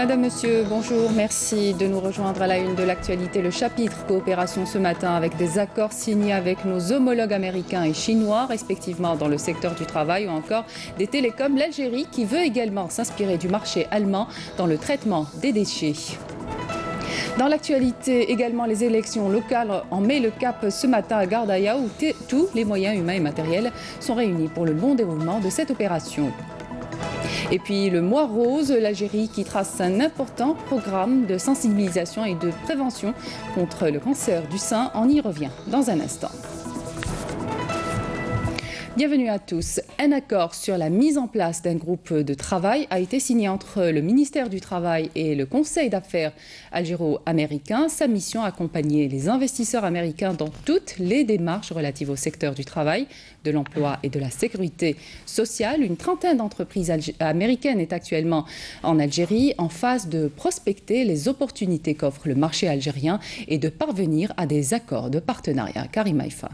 Madame, Monsieur, bonjour. Merci de nous rejoindre à la une de l'actualité. Le chapitre coopération ce matin avec des accords signés avec nos homologues américains et chinois, respectivement dans le secteur du travail ou encore des télécoms. L'Algérie qui veut également s'inspirer du marché allemand dans le traitement des déchets. Dans l'actualité, également les élections locales en met le cap ce matin à Gardaïa où tous les moyens humains et matériels sont réunis pour le bon déroulement de cette opération. Et puis le mois rose, l'Algérie qui trace un important programme de sensibilisation et de prévention contre le cancer du sein. On y revient dans un instant. Bienvenue à tous. Un accord sur la mise en place d'un groupe de travail a été signé entre le ministère du Travail et le Conseil d'affaires algéro-américain. Sa mission, accompagner les investisseurs américains dans toutes les démarches relatives au secteur du travail, de l'emploi et de la sécurité sociale. Une trentaine d'entreprises américaines est actuellement en Algérie en phase de prospecter les opportunités qu'offre le marché algérien et de parvenir à des accords de partenariat. Karim Haïfa.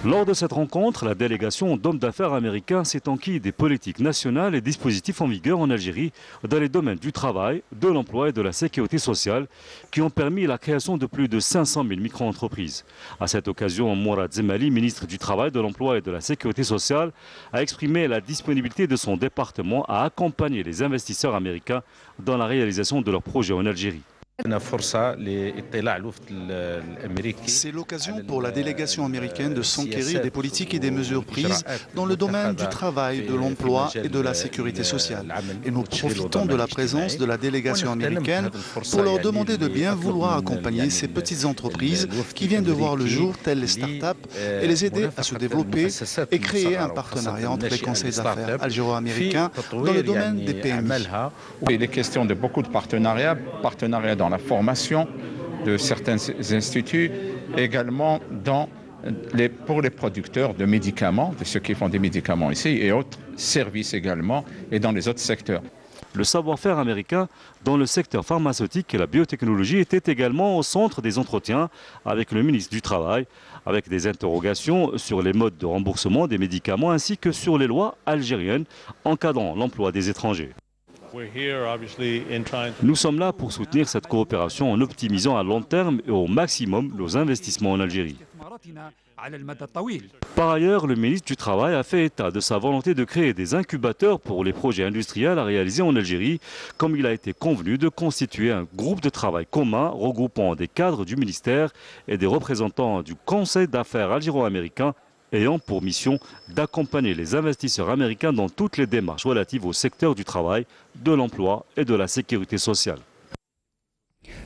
Lors de cette rencontre, la délégation d'hommes d'affaires américains s'est enquis des politiques nationales et dispositifs en vigueur en Algérie dans les domaines du travail, de l'emploi et de la sécurité sociale qui ont permis la création de plus de 500 000 micro-entreprises. À cette occasion, Mourad Zemali, ministre du Travail, de l'Emploi et de la Sécurité sociale, a exprimé la disponibilité de son département à accompagner les investisseurs américains dans la réalisation de leurs projets en Algérie. C'est l'occasion pour la délégation américaine de s'enquérir des politiques et des mesures prises dans le domaine du travail, de l'emploi et de la sécurité sociale. Et nous profitons de la présence de la délégation américaine pour leur demander de bien vouloir accompagner ces petites entreprises qui viennent de voir le jour, telles les start-up, et les aider à se développer et créer un partenariat entre les conseils d'affaires algéro-américains dans le domaine des PMI. Il est question de beaucoup de partenariats dans la formation de certains instituts, également pour les producteurs de médicaments, de ceux qui font des médicaments ici, et autres services également, et dans les autres secteurs. Le savoir-faire américain dans le secteur pharmaceutique et la biotechnologie était également au centre des entretiens avec le ministre du Travail, avec des interrogations sur les modes de remboursement des médicaments ainsi que sur les lois algériennes encadrant l'emploi des étrangers. Nous sommes là pour soutenir cette coopération en optimisant à long terme et au maximum nos investissements en Algérie. Par ailleurs, le ministre du Travail a fait état de sa volonté de créer des incubateurs pour les projets industriels à réaliser en Algérie, comme il a été convenu de constituer un groupe de travail commun regroupant des cadres du ministère et des représentants du Conseil d'affaires algéro-américain ayant pour mission d'accompagner les investisseurs américains dans toutes les démarches relatives au secteur du travail, de l'emploi et de la sécurité sociale.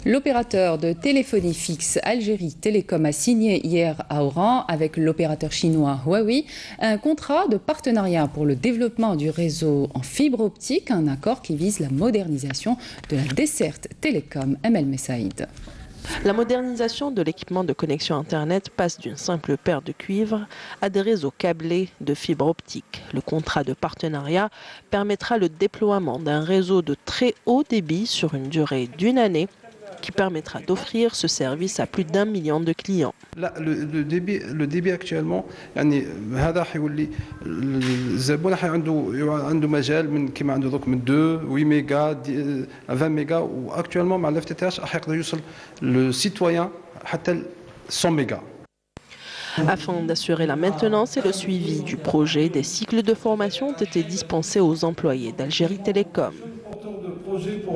L'opérateur de téléphonie fixe Algérie Télécom a signé hier à Oran avec l'opérateur chinois Huawei un contrat de partenariat pour le développement du réseau en fibre optique, un accord qui vise la modernisation de la desserte télécom. Emel Messaïd. La modernisation de l'équipement de connexion Internet passe d'une simple paire de cuivre à des réseaux câblés de fibre optique. Le contrat de partenariat permettra le déploiement d'un réseau de très haut débit sur une durée d'une année qui permettra d'offrir ce service à plus d'1 million de clients. Le débit actuellement, هذا حيولي الزبون عنده مجال من كما عنده دوك من 2 8 ميجا 20 ميجا واكtuellement مع الافتتاح حيقدر يوصل le citoyen حتى 100 mégas. Afin d'assurer la maintenance et le suivi du projet, des cycles de formation ont été dispensés aux employés d'Algérie Télécom.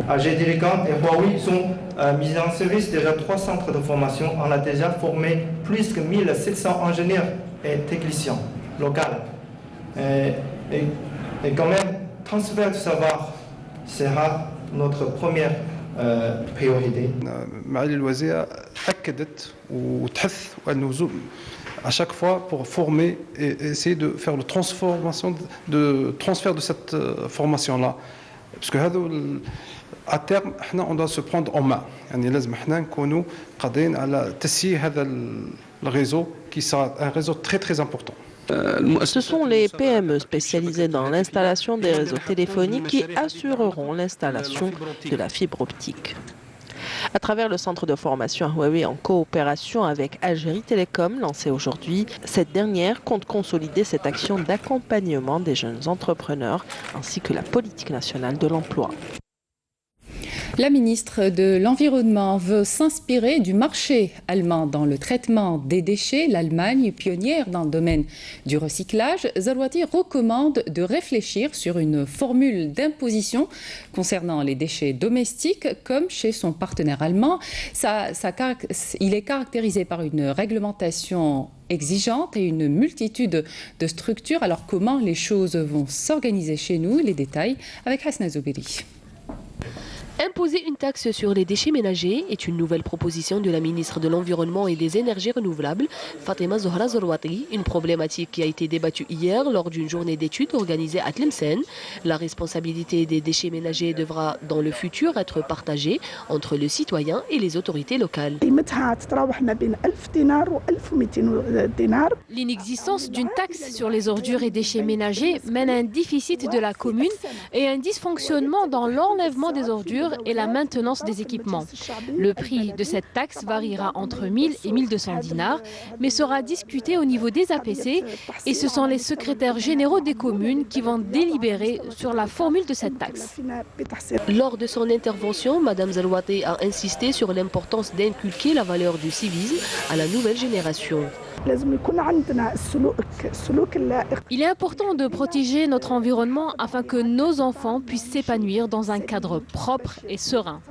Algérie Télécom et Huawei sont mis en service déjà 3 centres de formation. On a déjà formé plus que 1700 ingénieurs et techniciens locaux. Et quand même, transfert de savoir sera notre première priorité. معالي الوزيرة أكدت وتحث أنه à chaque fois pour former et essayer de faire le transfert de cette formation-là. Parce que à terme on doit se prendre en main. يعني لازم احنا نكونوا قادرين على تسيير هذا الريزو qui sera un réseau très important. Ce sont les PME spécialisées dans l'installation des réseaux téléphoniques qui assureront l'installation de la fibre optique. À travers le centre de formation Huawei en coopération avec Algérie Télécom lancé aujourd'hui, cette dernière compte consolider cette action d'accompagnement des jeunes entrepreneurs ainsi que la politique nationale de l'emploi. La ministre de l'Environnement veut s'inspirer du marché allemand dans le traitement des déchets. L'Allemagne, pionnière dans le domaine du recyclage, Zarouati recommande de réfléchir sur une formule d'imposition concernant les déchets domestiques, comme chez son partenaire allemand. Il est caractérisé par une réglementation exigeante et une multitude de structures. Alors comment les choses vont s'organiser chez nous? Les détails avec Hasna Zoubiri. Imposer une taxe sur les déchets ménagers est une nouvelle proposition de la ministre de l'Environnement et des Énergies renouvelables, Fatima Zohra Zarouati, une problématique qui a été débattue hier lors d'une journée d'études organisée à Tlemcen. La responsabilité des déchets ménagers devra dans le futur être partagée entre le citoyen et les autorités locales. L'inexistence d'une taxe sur les ordures et déchets ménagers mène à un déficit de la commune et un dysfonctionnement dans l'enlèvement des ordures et la maintenance des équipements. Le prix de cette taxe variera entre 1000 et 1200 dinars, mais sera discuté au niveau des APC et ce sont les secrétaires généraux des communes qui vont délibérer sur la formule de cette taxe. Lors de son intervention, Mme Zarouati a insisté sur l'importance d'inculquer la valeur du civisme à la nouvelle génération. Il est important de protéger notre environnement afin que nos enfants puissent s'épanouir dans un cadre propre et serein.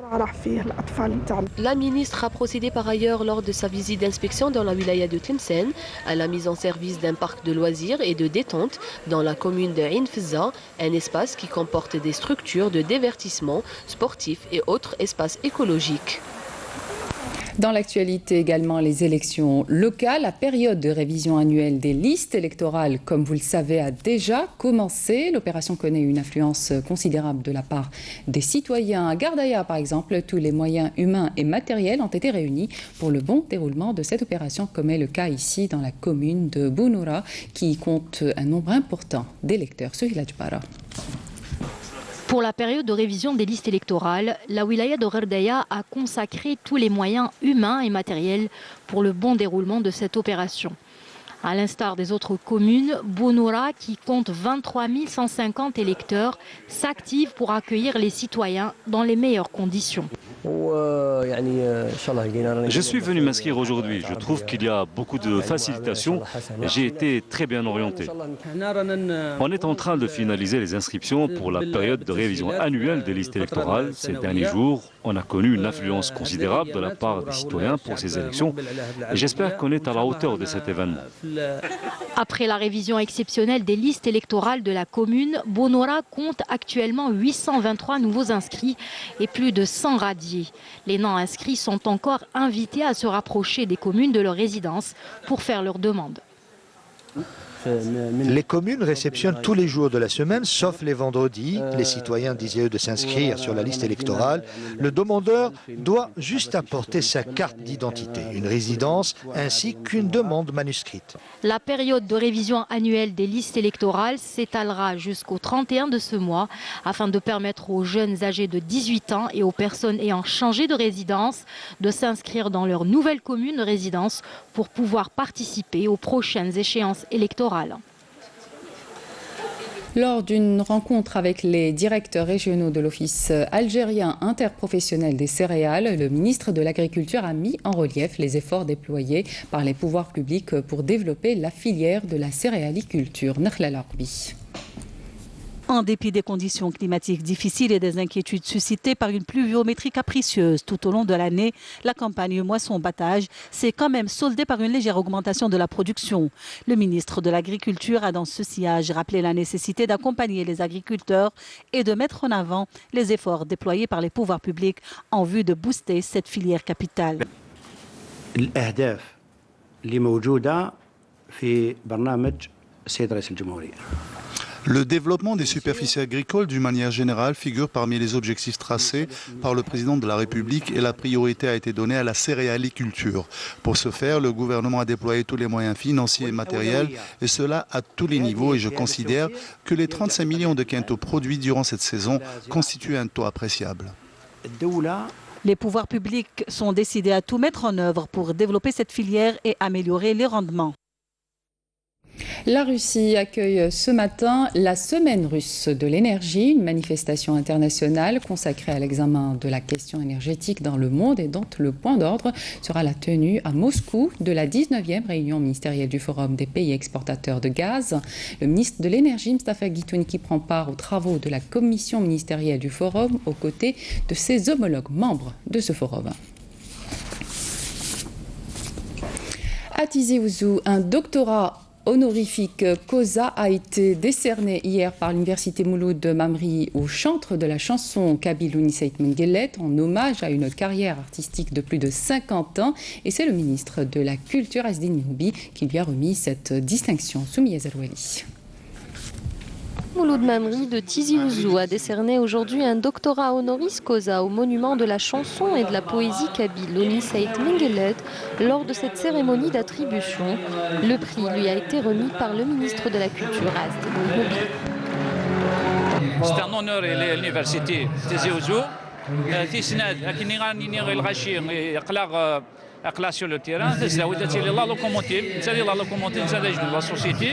La ministre a procédé par ailleurs lors de sa visite d'inspection dans la wilaya de Tlemcen à la mise en service d'un parc de loisirs et de détente dans la commune de Ain Fza, un espace qui comporte des structures de divertissement sportifs et autres espaces écologiques. Dans l'actualité également, les élections locales. La période de révision annuelle des listes électorales, comme vous le savez, a déjà commencé. L'opération connaît une influence considérable de la part des citoyens. À Gardaya, par exemple, tous les moyens humains et matériels ont été réunis pour le bon déroulement de cette opération, comme est le cas ici dans la commune de Bounoura, qui compte un nombre important d'électeurs. Souhila Djbara. Pour la période de révision des listes électorales, la wilaya de Gardaya a consacré tous les moyens humains et matériels pour le bon déroulement de cette opération. À l'instar des autres communes, Bounoura, qui compte 23 150 électeurs, s'active pour accueillir les citoyens dans les meilleures conditions. Je suis venu m'inscrire aujourd'hui. Je trouve qu'il y a beaucoup de facilitation et j'ai été très bien orienté. On est en train de finaliser les inscriptions pour la période de révision annuelle des listes électorales. Ces derniers jours, on a connu une influence considérable de la part des citoyens pour ces élections et j'espère qu'on est à la hauteur de cet événement. Après la révision exceptionnelle des listes électorales de la commune, Bounoura compte actuellement 823 nouveaux inscrits et plus de 100 radiés. Les non-inscrits sont encore invités à se rapprocher des communes de leur résidence pour faire leurs demandes. Les communes réceptionnent tous les jours de la semaine, sauf les vendredis. Les citoyens disent de s'inscrire sur la liste électorale. Le demandeur doit juste apporter sa carte d'identité, une résidence ainsi qu'une demande manuscrite. La période de révision annuelle des listes électorales s'étalera jusqu'au 31 de ce mois afin de permettre aux jeunes âgés de 18 ans et aux personnes ayant changé de résidence de s'inscrire dans leur nouvelle commune de résidence pour pouvoir participer aux prochaines échéances électorales. Lors d'une rencontre avec les directeurs régionaux de l'Office algérien interprofessionnel des céréales, le ministre de l'Agriculture a mis en relief les efforts déployés par les pouvoirs publics pour développer la filière de la céréaliculture. Nakhla Larbi. En dépit des conditions climatiques difficiles et des inquiétudes suscitées par une pluviométrie capricieuse tout au long de l'année, la campagne moisson-battage s'est quand même soldée par une légère augmentation de la production. Le ministre de l'Agriculture a dans ce sillage rappelé la nécessité d'accompagner les agriculteurs et de mettre en avant les efforts déployés par les pouvoirs publics en vue de booster cette filière capitale. Le développement des superficies agricoles, d'une manière générale, figure parmi les objectifs tracés par le président de la République et la priorité a été donnée à la céréaliculture. Pour ce faire, le gouvernement a déployé tous les moyens financiers et matériels, et cela à tous les niveaux. Et je considère que les 35 millions de quintaux produits durant cette saison constituent un taux appréciable. Les pouvoirs publics sont décidés à tout mettre en œuvre pour développer cette filière et améliorer les rendements. La Russie accueille ce matin la Semaine russe de l'énergie, une manifestation internationale consacrée à l'examen de la question énergétique dans le monde et dont le point d'ordre sera la tenue à Moscou de la 19e réunion ministérielle du Forum des pays exportateurs de gaz. Le ministre de l'énergie, Mustafa Guitouni, qui prend part aux travaux de la commission ministérielle du Forum aux côtés de ses homologues membres de ce forum. À Tizi Ouzou, un doctorat honorifique causa a été décerné hier par l'université Mouloud Mamri au chantre de la chanson kabyle Louni Saïd Menguellet en hommage à une carrière artistique de plus de 50 ans. Et c'est le ministre de la Culture, Azdine Menoubi, qui lui a remis cette distinction. Soumia Zerouali. Mouloud Mamri de Tizi Ouzou a décerné aujourd'hui un doctorat honoris causa au monument de la chanson et de la poésie kabyle Louni Saïd Menguellet lors de cette cérémonie d'attribution. Le prix lui a été remis par le ministre de la Culture, Azdine Menoubi. C'est un honneur à l'université Tizi Ouzou. sur le terrain, c'est la locomotive, c'est la locomotive de la société.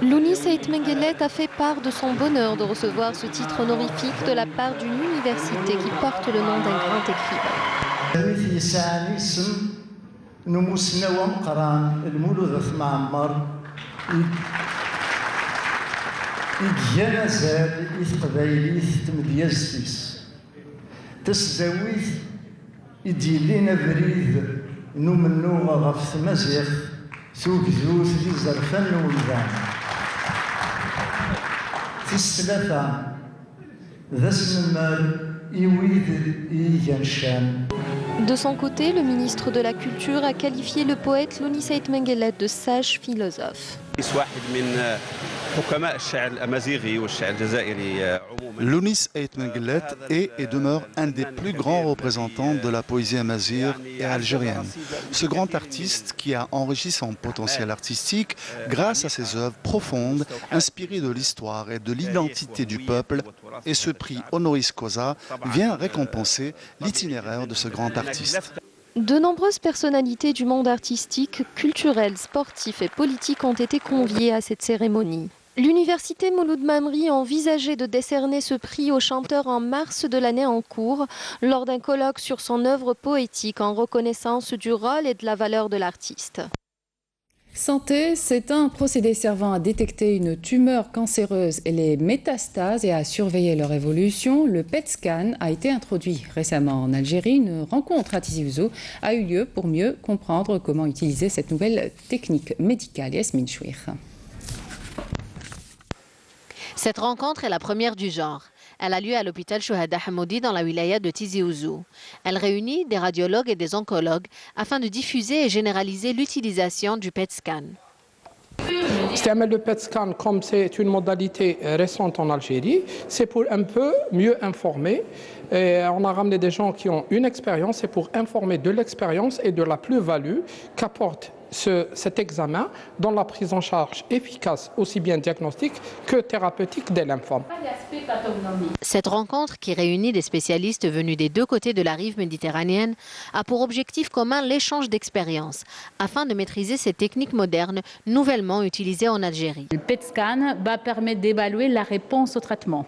Louni Saïd Menguellet a fait part de son bonheur de recevoir ce titre honorifique de la part d'une université qui porte le nom d'un grand écrivain. نمنو غف مزيغ سوق زوز لزرفن ولدان في السلافة ذا سنمال يويد يجنشان. De son côté, le ministre de la Culture a qualifié le poète Louni Saïd Menguellet de sage philosophe. Louni Saïd Menguellet est et demeure un des plus grands représentants de la poésie amazighe et algérienne. Ce grand artiste qui a enrichi son potentiel artistique grâce à ses œuvres profondes, inspirées de l'histoire et de l'identité du peuple, et ce prix honoris causa vient récompenser l'itinéraire de ce grand artiste. De nombreuses personnalités du monde artistique, culturel, sportif et politique ont été conviées à cette cérémonie. L'université Mouloud Mamri envisageait de décerner ce prix au chanteur en mars de l'année en cours, lors d'un colloque sur son œuvre poétique en reconnaissance du rôle et de la valeur de l'artiste. Santé, c'est un procédé servant à détecter une tumeur cancéreuse et les métastases et à surveiller leur évolution. Le PET scan a été introduit récemment en Algérie. Une rencontre à Tizi Ouzou a eu lieu pour mieux comprendre comment utiliser cette nouvelle technique médicale. Yasmine Chouir. Cette rencontre est la première du genre. Elle a lieu à l'hôpital Chouhada Hamoudi dans la wilaya de Tizi Ouzou. Elle réunit des radiologues et des oncologues afin de diffuser et généraliser l'utilisation du PET scan. Le PET scan, comme c'est une modalité récente en Algérie, c'est pour un peu mieux informer. Et on a ramené des gens qui ont une expérience, c'est pour informer de l'expérience et de la plus-value qu'apporte cet examen dans la prise en charge efficace, aussi bien diagnostique que thérapeutique des lymphomes. Cette rencontre, qui réunit des spécialistes venus des deux côtés de la rive méditerranéenne, a pour objectif commun l'échange d'expériences, afin de maîtriser ces techniques modernes nouvellement utilisées en Algérie. Le PET scan va permettre d'évaluer la réponse au traitement.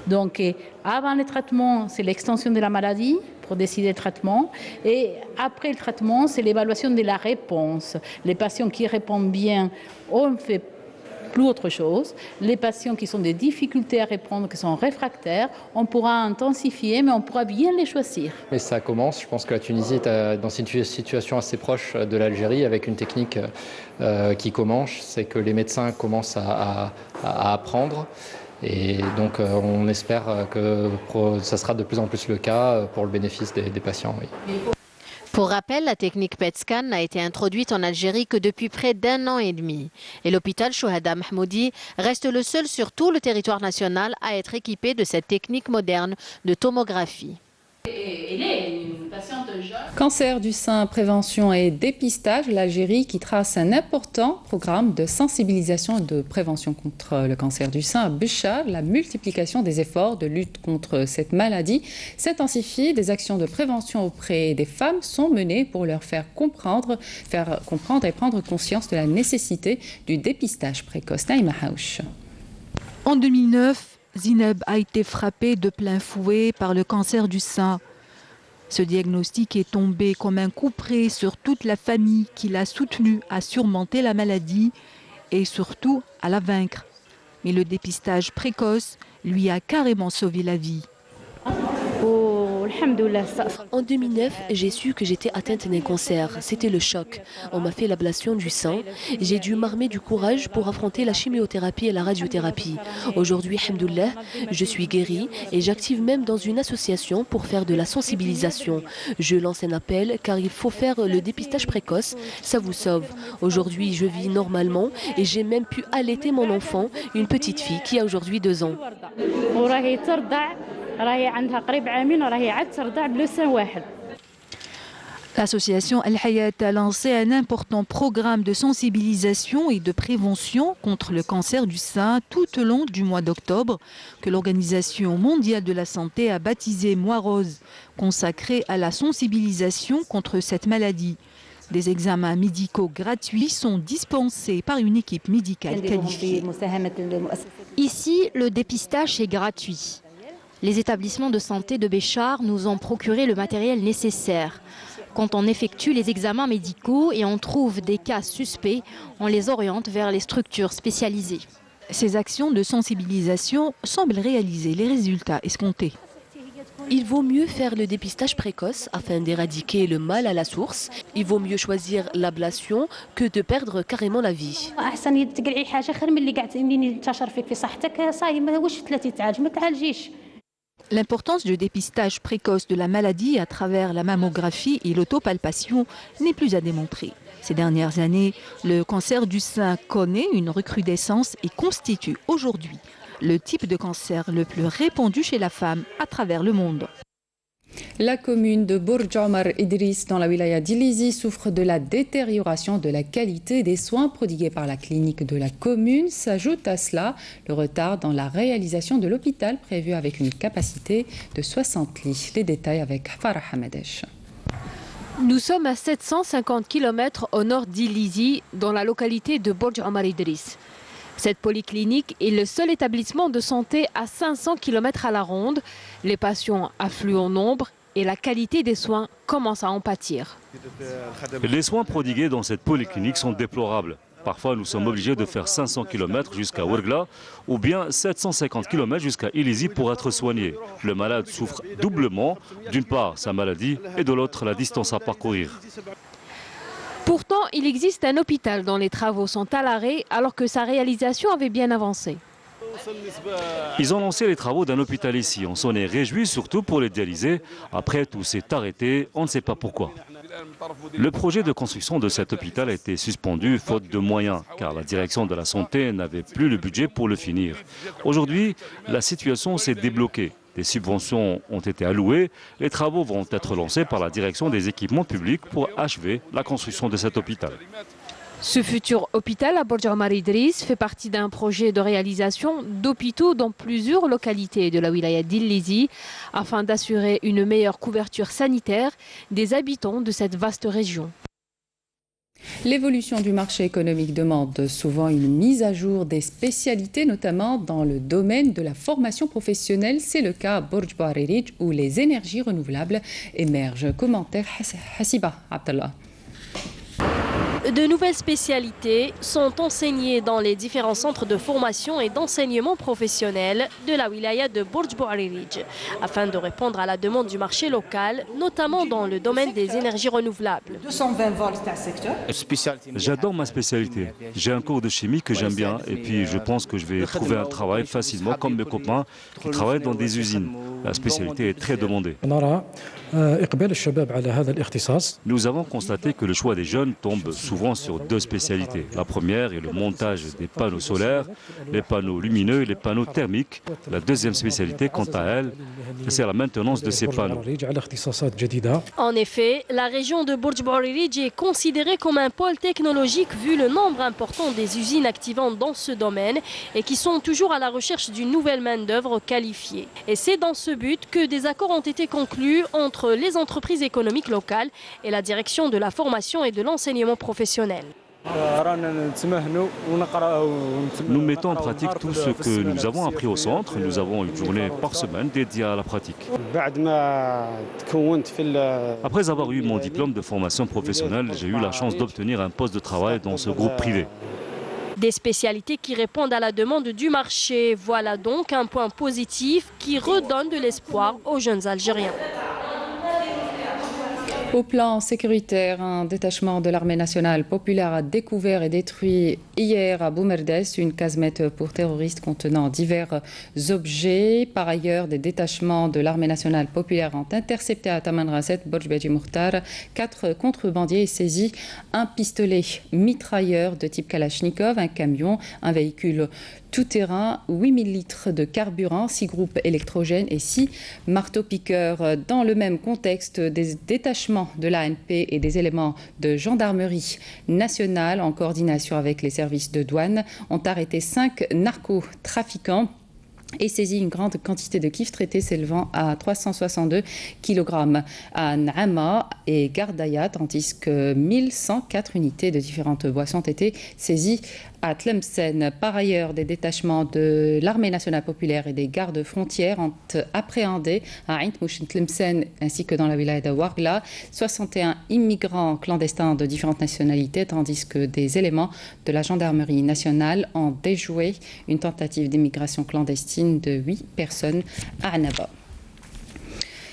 Donc, avant le traitement, c'est l'extension de la maladie pour décider le traitement. Et après le traitement, c'est l'évaluation de la réponse. Les patients qui répondent bien, on ne fait plus autre chose. Les patients qui ont des difficultés à répondre, qui sont réfractaires, on pourra intensifier, mais on pourra bien les choisir. Mais ça commence. Je pense que la Tunisie est dans une situation assez proche de l'Algérie, avec une technique qui commence. C'est que les médecins commencent à apprendre. Et donc on espère que ça sera de plus en plus le cas pour le bénéfice des patients. Oui. Pour rappel, la technique PET scan n'a été introduite en Algérie que depuis près d'1 an et demi. Et l'hôpital Chouhada Mahmoudi reste le seul sur tout le territoire national à être équipé de cette technique moderne de tomographie. Elle est une patiente jeune. Cancer du sein, prévention et dépistage, l'Algérie qui trace un important programme de sensibilisation et de prévention contre le cancer du sein. À Béchar, la multiplication des efforts de lutte contre cette maladie s'intensifie. Des actions de prévention auprès des femmes sont menées pour leur faire comprendre et prendre conscience de la nécessité du dépistage précoce. Naïma Haouch. En 2009, Zineb a été frappée de plein fouet par le cancer du sein. Ce diagnostic est tombé comme un coup près sur toute la famille qui l'a soutenue à surmonter la maladie et surtout à la vaincre. Mais le dépistage précoce lui a carrément sauvé la vie. En 2009, j'ai su que j'étais atteinte d'un cancer. C'était le choc. On m'a fait l'ablation du sein. J'ai dû m'armer du courage pour affronter la chimiothérapie et la radiothérapie. Aujourd'hui, alhamdoulilah, je suis guérie et j'active même dans une association pour faire de la sensibilisation. Je lance un appel car il faut faire le dépistage précoce. Ça vous sauve. Aujourd'hui, je vis normalement et j'ai même pu allaiter mon enfant, une petite fille qui a aujourd'hui 2 ans. L'association Al Hayat a lancé un important programme de sensibilisation et de prévention contre le cancer du sein tout au long du mois d'octobre que l'Organisation mondiale de la santé a baptisé Mois rose, consacré à la sensibilisation contre cette maladie. Des examens médicaux gratuits sont dispensés par une équipe médicale qualifiée. Ici, le dépistage est gratuit. Les établissements de santé de Béchar nous ont procuré le matériel nécessaire. Quand on effectue les examens médicaux et on trouve des cas suspects, on les oriente vers les structures spécialisées. Ces actions de sensibilisation semblent réaliser les résultats escomptés. Il vaut mieux faire le dépistage précoce afin d'éradiquer le mal à la source. Il vaut mieux choisir l'ablation que de perdre carrément la vie. L'importance du dépistage précoce de la maladie à travers la mammographie et l'autopalpation n'est plus à démontrer. Ces dernières années, le cancer du sein connaît une recrudescence et constitue aujourd'hui le type de cancer le plus répandu chez la femme à travers le monde. La commune de Bourj Omar Idriss dans la wilaya d'Ilizi souffre de la détérioration de la qualité des soins prodigués par la clinique de la commune. S'ajoute à cela le retard dans la réalisation de l'hôpital prévu avec une capacité de 60 lits. Les détails avec Farah Hamedesh. Nous sommes à 750 km au nord d'Ilizi, dans la localité de Bourj Omar Idriss. Cette polyclinique est le seul établissement de santé à 500 km à la ronde. Les patients affluent en nombre et la qualité des soins commence à en pâtir. Les soins prodigués dans cette polyclinique sont déplorables. Parfois, nous sommes obligés de faire 500 km jusqu'à Ouergla ou bien 750 km jusqu'à Ilizi pour être soigné. Le malade souffre doublement, d'une part sa maladie et de l'autre la distance à parcourir. Pourtant, il existe un hôpital dont les travaux sont à l'arrêt alors que sa réalisation avait bien avancé. Ils ont lancé les travaux d'un hôpital ici. On s'en est réjoui surtout pour les dialyser. Après, tout s'est arrêté, on ne sait pas pourquoi. Le projet de construction de cet hôpital a été suspendu faute de moyens, car la direction de la santé n'avait plus le budget pour le finir. Aujourd'hui, la situation s'est débloquée. Des subventions ont été allouées. Les travaux vont être lancés par la direction des équipements publics pour achever la construction de cet hôpital. Ce futur hôpital à Bourj Omar Idriss fait partie d'un projet de réalisation d'hôpitaux dans plusieurs localités de la wilaya d'Ilizi afin d'assurer une meilleure couverture sanitaire des habitants de cette vaste région. L'évolution du marché économique demande souvent une mise à jour des spécialités, notamment dans le domaine de la formation professionnelle. C'est le cas à Bourj Baririj où les énergies renouvelables émergent. Commentaire Hassiba Abdallah. De nouvelles spécialités sont enseignées dans les différents centres de formation et d'enseignement professionnel de la wilaya de Bourj Baririj afin de répondre à la demande du marché local, notamment dans le domaine des énergies renouvelables. J'adore ma spécialité. J'ai un cours de chimie que j'aime bien et puis je pense que je vais trouver un travail facilement comme mes copains qui travaillent dans des usines. La spécialité est très demandée. Nous avons constaté que le choix des jeunes tombe souvent sur deux spécialités. La première est le montage des panneaux solaires, les panneaux lumineux et les panneaux thermiques. La deuxième spécialité, quant à elle, c'est la maintenance de ces panneaux. En effet, la région de Bourj Bouaririj est considérée comme un pôle technologique vu le nombre important des usines activantes dans ce domaine et qui sont toujours à la recherche d'une nouvelle main-d'œuvre qualifiée. Et c'est dans ce but que des accords ont été conclus entre les entreprises économiques locales et la direction de la formation et de l'enseignement professionnel. Nous mettons en pratique tout ce que nous avons appris au centre. Nous avons une journée par semaine dédiée à la pratique. Après avoir eu mon diplôme de formation professionnelle, j'ai eu la chance d'obtenir un poste de travail dans ce groupe privé. Des spécialités qui répondent à la demande du marché. Voilà donc un point positif qui redonne de l'espoir aux jeunes Algériens. Au plan sécuritaire, un détachement de l'armée nationale populaire a découvert et détruit hier à Boumerdes une casmette pour terroristes contenant divers objets. Par ailleurs, des détachements de l'armée nationale populaire ont intercepté à Tamanrasset, Borj Beji Mokhtar, 4 contrebandiers et saisi un pistolet mitrailleur de type Kalachnikov, un camion, un véhicule tout-terrain, 8000 litres de carburant, 6 groupes électrogènes et 6 marteaux-piqueurs. Dans le même contexte, des détachements de l'ANP et des éléments de gendarmerie nationale en coordination avec les services de douane ont arrêté 5 narcotrafiquants et saisi une grande quantité de kif traités s'élevant à 362 kg à Naama et Gardaya, tandis que 1104 unités de différentes boissons ont été saisies à Tlemcen. Par ailleurs, des détachements de l'armée nationale populaire et des gardes frontières ont appréhendé à Ain Mouchen Tlemcen ainsi que dans la wilaya de Ouargla 61 immigrants clandestins de différentes nationalités, tandis que des éléments de la gendarmerie nationale ont déjoué une tentative d'immigration clandestine de 8 personnes à Annaba.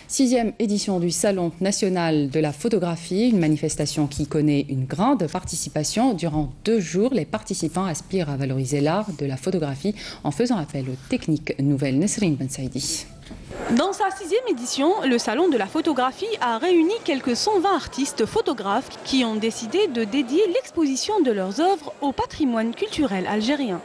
6e édition du Salon national de la photographie, une manifestation qui connaît une grande participation. Durant 2 jours, les participants aspirent à valoriser l'art de la photographie en faisant appel aux techniques nouvelles. Nesrine Ben Saïdi. Dans sa 6e édition, le Salon de la photographie a réuni quelques 120 artistes photographes qui ont décidé de dédier l'exposition de leurs œuvres au patrimoine culturel algérien.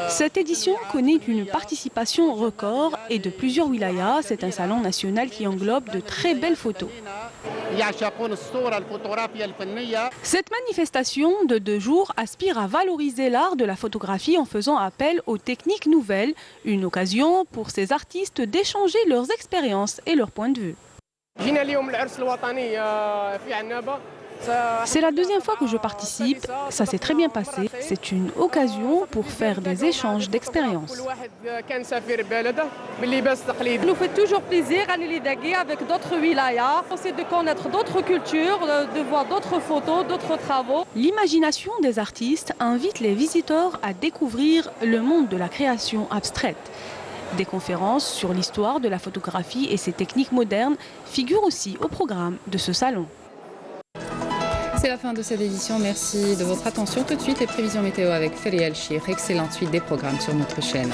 Cette édition connaît une participation record et de plusieurs wilayas. C'est un salon national qui englobe de très belles photos. Cette manifestation de 2 jours aspire à valoriser l'art de la photographie en faisant appel aux techniques nouvelles. Une occasion pour ces artistes d'échanger leurs expériences et leurs points de vue. C'est la 2e fois que je participe, ça s'est très bien passé. C'est une occasion pour faire des échanges d'expériences. Il nous fait toujours plaisir à Nilidagui avec d'autres wilayas, aussi de connaître d'autres cultures, de voir d'autres photos, d'autres travaux. L'imagination des artistes invite les visiteurs à découvrir le monde de la création abstraite. Des conférences sur l'histoire de la photographie et ses techniques modernes figurent aussi au programme de ce salon. C'est la fin de cette édition. Merci de votre attention. Tout de suite, les prévisions météo avec Feriel Chir. Excellente suite des programmes sur notre chaîne.